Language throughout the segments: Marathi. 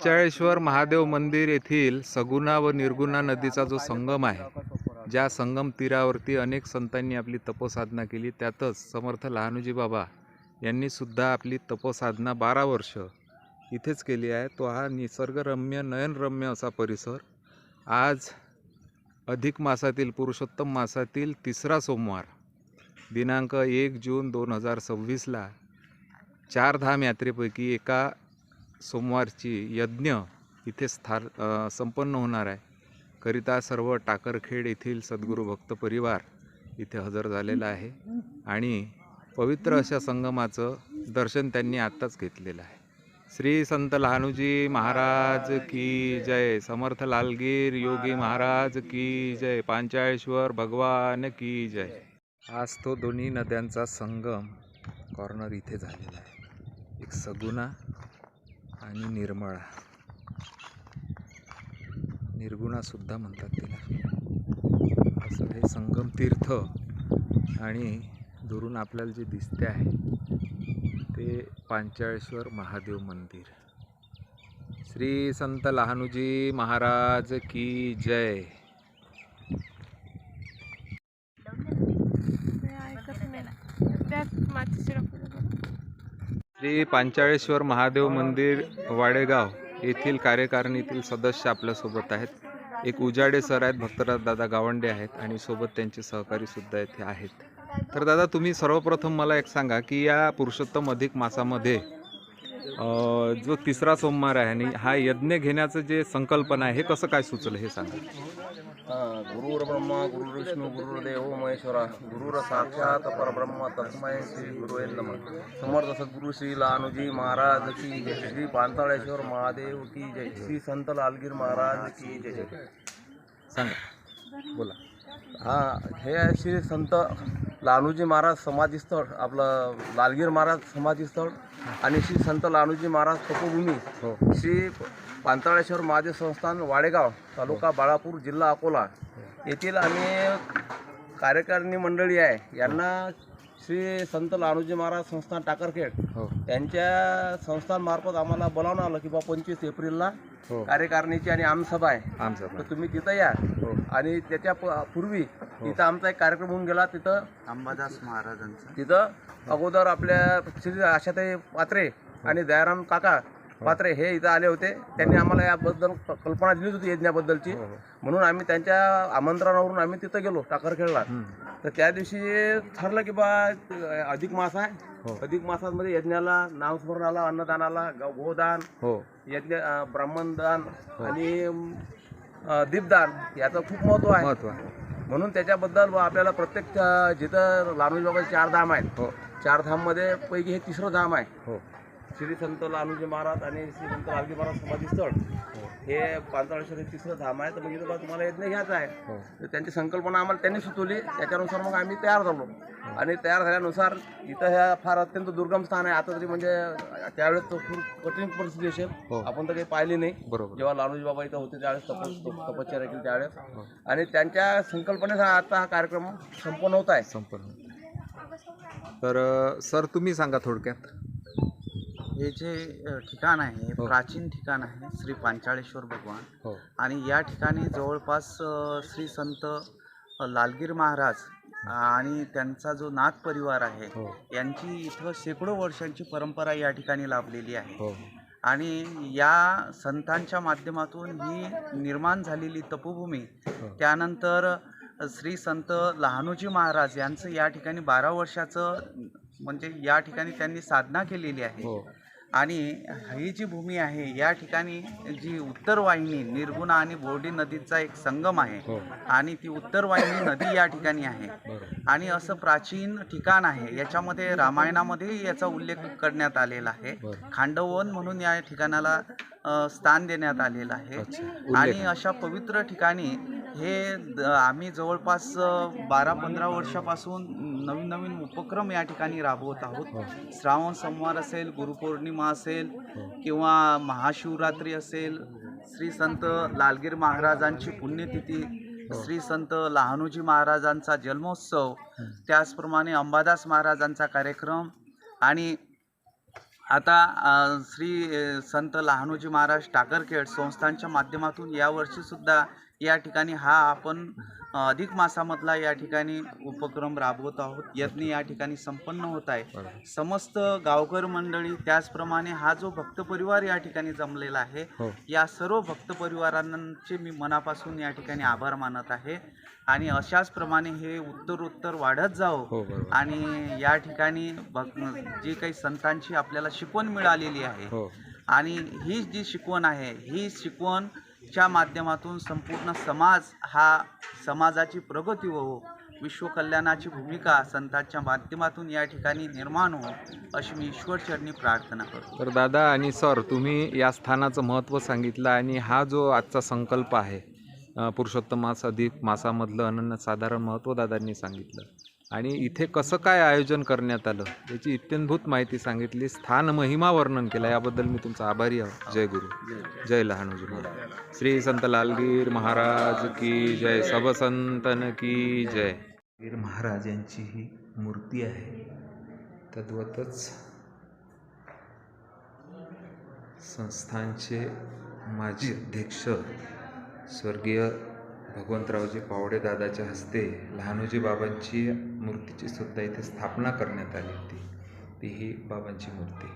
पांचाळेश्वर महादेव मंदिर येथील सगुणा व निर्गुणा नदीचा जो संगम आहे, ज्या संगम तीरावरती अनेक संतांनी आपली तपसाधना केली, त्यातच समर्थ लहानूजी बाबा यांनी सुद्धा आपली तपसाधना 12 वर्ष इथेच केली आहे। तो हा निसर्गरम्य नयनरम्य असा परिसर आज अधिक मासातील पुरुषोत्तम मासातील तिसरा सोमवार दिनांक 1 जून 2026ला 4 धाम यात्रेपैकी एका सोमवारची यज्ञ इथे संपन्न होणार आहे। करिता सर्व टाकरखेड येथील सद्गुरू भक्त परिवार इथे हजर झालेला आहे आणि पवित्र अशा संगमाचं दर्शन त्यांनी आत्ताच घेतलेलं आहे। श्री संत लहानूजी महाराज की जय, समर्थ लालगीर योगी महाराज की जय, पांचाळेश्वर भगवान की जय। आज तो दोन्ही नद्यांचा संगम कॉर्नर इथे झालेला आहे, एक सगुणा आणि निर्मळा, निर्गुणा सुद्धा म्हणतात तिला। असं हे संगम तीर्थ आणि दुरून आपल्याला जे दिसते आहे ते पांचाळेश्वर महादेव मंदिर। श्री संत लहानूजी महाराज की जय। श्री पांचाळेश्वर महादेव मंदिर वाडेगाव येथील कार्यकारिणीतील सदस्य आपल्यासोबत आहेत। एक उजाडे सर आहेत, भक्तराज दादा गावंडे आहेत आणि सोबत त्यांचे सहकारी सुद्धा येथे आहेत। तर दादा, तुम्ही सर्वप्रथम मला एक सांगा की या पुरुषोत्तम अधिक मासामध्ये जो तिसरा सोमवार आहे आणि हा यज्ञ घेण्याचं जे संकल्पना आहे हे कसं काय सुचलं हे सांगा। गुरुर ब्रह्मा गुरुर विष्णू गुरुर्देव महेश्वरा गुरुर साक्षात परब्रह्म तस्मै श्री गुरुवे नमः। समर्थ सद्गुरु श्री लहानूजी महाराज की जय, श्री पांचाळेश्वर महादेव की जय, श्री संत लालगीर महाराज की जय। सांगा, बोला। हे आहे श्री संत लहानूजी महाराज समाधीस्थळ, आपलं लालगीर महाराज समाधीस्थळ आणि श्री संत लहानूजी महाराज तपोभूमी, श्री पांचाळेश्वर महादेव संस्थान वाडेगाव, तालुका बाळापूर, जिल्हा अकोला येथील आम्ही कार्यकारिणी मंडळी आहे। यांना श्री संत लहानूजी महाराज संस्थान टाकरखेड त्यांच्या संस्थांमार्फत आम्हाला बोलावणं आलं की बा 25 एप्रिलला कार्यकारिणीची आणि आमसभा आहे, तर तुम्ही तिथं या। आणि त्याच्या पूर्वी तिथं आमचा एक कार्यक्रम होऊन गेला, तिथं अंबादास महाराजांचा, तिथं अगोदर आपल्या श्री आशाताई पात्रे आणि दयाराम काका पात्रे हे इथं आले होते। त्यांनी आम्हाला याबद्दल कल्पना दिली होती यज्ञाबद्दलची, म्हणून आम्ही त्यांच्या आमंत्रणावरून आम्ही तिथं गेलो टाकरखेडला। तर त्या दिवशी ठरलं की बा अधिक मास आहे, अधिक मासामध्ये यज्ञाला, नामस्मरणाला, अन्नदानाला, गोदान, यज्ञ ब्राह्मणदान आणि दीपदान याचं खूप महत्त्व आहे। म्हणून त्याच्याबद्दल आपल्याला प्रत्येक जिथं लहानूजी बाबाचे 4 धाम आहेत, 4 धाममध्ये पैकी हे तिसरं धाम आहे। श्री संत लहानूजी महाराज आणि श्री संत लालगीर महाराज समाधीस्थळ हे पांचाळेश्वर हे तिसरं धाम आहे। तर मग इथं तुम्हाला यज्ञ घ्यायचा आहे, तर त्यांची संकल्पना आम्हाला त्यांनी सुचवली, त्याच्यानुसार मग आम्ही तयार झालो। आणि तयार झाल्यानुसार इथं ह्या फार अत्यंत दुर्गम स्थान आहे। आता तरी म्हणजे त्यावेळेस तो खूप कठीण परिस्थिती असेल, आपण तर काही पाहिली नाही। जेव्हा लहानूजी बाबा इथं होते त्यावेळेस तपश्चर्या केली त्यावेळेस, आणि त्यांच्या संकल्पनेचा आता हा कार्यक्रम संपन्न होत आहे। तर सर तुम्ही सांगा थोडक्यात। हे जे ठिकाण आहे प्राचीन ठिकाण आहे, श्री पांचाळेश्वर भगवान, आणि या ठिकाणी जवळपास श्री संत लालगीर महाराज आणि त्यांचा जो नाथ परिवार आहे यांची इथं शेकडो वर्षांची परंपरा या ठिकाणी लाभलेली आहे। आणि या संतांच्या माध्यमातून ही निर्माण झालेली तपोभूमी, त्यानंतर श्री संत लहानूजी महाराज यांचं या ठिकाणी 12 वर्षाचं म्हणजे या ठिकाणी त्यांनी साधना केलेली आहे। आणि ही जी भूमी आहे या ठिकाणी जी उत्तर वाहिनी निर्गुणा आणि बोर्डी नदीचा एक संगम आहे, आणि ती उत्तर वाहिनी नदी या ठिकाणी आहे। आणि असं प्राचीन ठिकाण आहे, याच्यामध्ये रामायणामध्ये याचा उल्लेख करण्यात आलेला आहे। खांडवन म्हणून या ठिकाणाला स्थान देण्यात आलेलं आहे। आणि अशा पवित्र ठिकाणी हे आम्ही जवळपास 12-15 वर्षापासून नवीन उपक्रम या ठिकाणी राबवत आहोत। श्रावण सोमवार असेल, गुरुपौर्णिमा असेल किंवा महाशिवरात्री असेल, श्री संत लालगीर महाराजांची पुण्यतिथी, श्री संत लहानूजी महाराजांचा जन्मोत्सव, त्याचप्रमाणे अंबादास महाराजांचा कार्यक्रम आणि आता श्री संत लहानोजी महाराज टाकरखेड संस्थांच्या माध्यमातून यावर्षीसुद्धा या ठिकाणी हा आपण अधिक मासामधला या ठिकाणी उपक्रम राबवत आहोत. यज्ञ या ठिकाणी संपन्न होत आहे. समस्त गावकर मंडळी त्याचप्रमाणे हा जो भक्त परिवार या ठिकाणी जमलेला आहे, या सर्व भक्त परिवारांचे मी मनापासून या ठिकाणी आभार मानत आहे. आणि अशाच प्रमाणे हे उत्तरोत्तर वाढत जावं आणि या ठिकाणी जी काही संतांची आपल्याला शिकवण मिळालेली आहे आणि ही जी शिकवण आहे, ही शिकवणच्या माध्यमातून संपूर्ण समाज हा समाजाची प्रगती हो, विश्वकल्याणाची भूमिका संतांच्या माध्यमातून या ठिकाणी निर्माण हो, अशी मी ईश्वरचरणी प्रार्थना करतो. तर दादा आणि सर, तुम्ही या स्थानाचं महत्त्व सांगितलं आणि हा जो आजचा संकल्प आहे पुरुषोत्तम मास अधिक मासामधलं अनन्यसाधारण महत्त्व दादांनी सांगितलं आणि इथे कसं काय आयोजन करण्यात आलं याची इत्यंभूत माहिती सांगितली, स्थान महिमा वर्णन केलं, याबद्दल मी तुमचा आभारी आहोत. जय गुरु, जय लहानोजी महाराज. श्री संत लालगीर महाराज की जय, सब संतन की जय. वीर महाराज यांची ही मूर्ती आहे. तद्वतच संस्थानचे माजी अध्यक्ष स्वर्गीय भगवंतरावजी पावडे दादाच्या हस्ते लहानोजी बाबांची मूर्तीची सुद्धा इथे स्थापना करण्यात आली होती. ती ही बाबांची मूर्ती.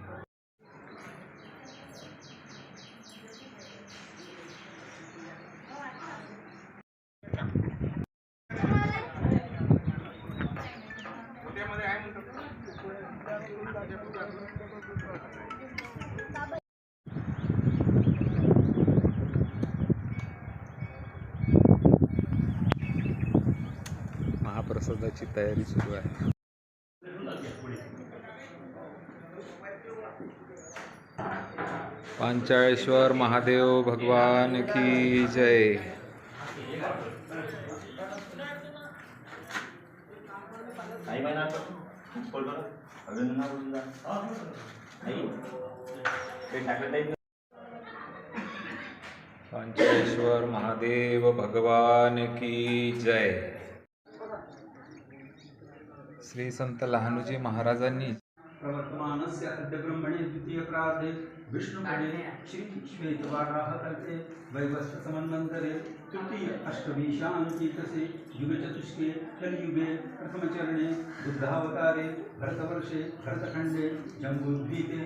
महाप्रसादाची तयारी सुरू आहे. पांचाळेश्वर महादेव भगवान की जय. पांचाळेश्वर महादेव भगवान की जय. श्री संत लहानोजी महाराजांनी प्रवर्तमानस्य अद्य ब्रह्मणे द्वितीयप्रार्धे विष्णुपदे श्री श्वेतवाराहकल्पे वैवस्वतमन्वन्तरे तृतीय अष्टमीशान्तितसे युगचतुष्के कलियुगे प्रथमचरणे बुद्धावतारे भरतवर्षे भरतखण्डे जम्बूद्वीपे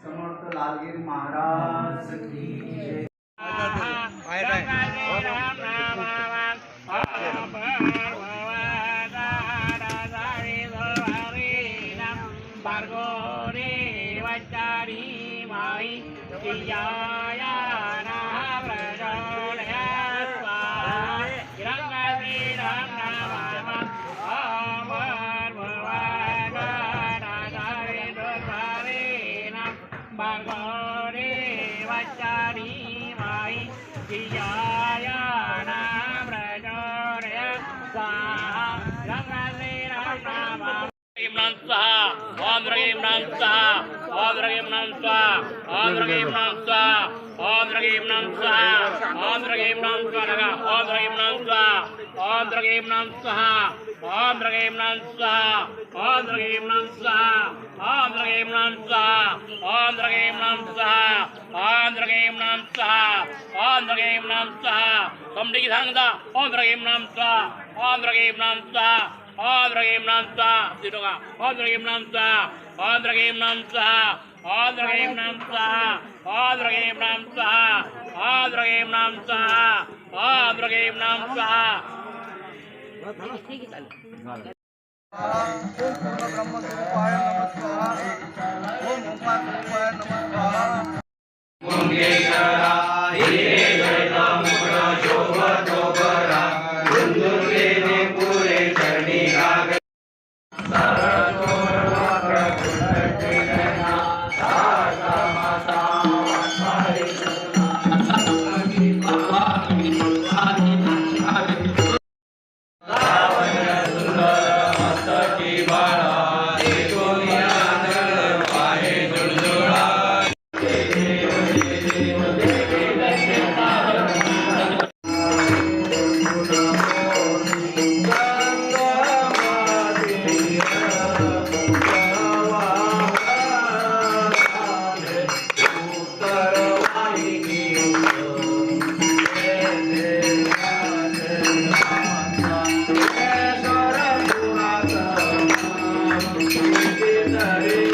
समर्थ लालगीर महाराज की जय. नम स्वाहा ओम ह्रीं नम स्वाहा ओम ह्रीं नम स्वाहा ओम ह्रीं नम स्वाहा ओम ह्रीं नम स्वाहा ओम ह्रीं नम स्वाहा ओम ह्रीं नम स्वाहा ओम ह्रीं नम स्वाहा ओम ह्रीं नम स्वाहा ओम ह्रीं नम स्वाहा ओम ह्रीं नम स्वाहा ओम ह्रीं नम स्वाहा ओम ह्रीं नम स्वाहा ओम ह्रीं नम स्वाहा समडी सांगता ओम ह्रीं नम स्वाहा ओम ह्रीं नम स्वाहा ओम ह्रीं नम स्वाहा दिनोगा ओम ह्रीं नम स्वाहा ओम ह्रीं नम स्वाहा ओम ह्रीं नम स्वाहा ओम ह्रीं नम स्वाहा ओम ह्रीं नम स्वाहा ओम ह्रीं नम स्वाहा ओम पूर्ण ब्रह्मस्वरूपाय नमः स्वाहा ओम ओंकार स्वरूपाय नमः स्वाहा Hare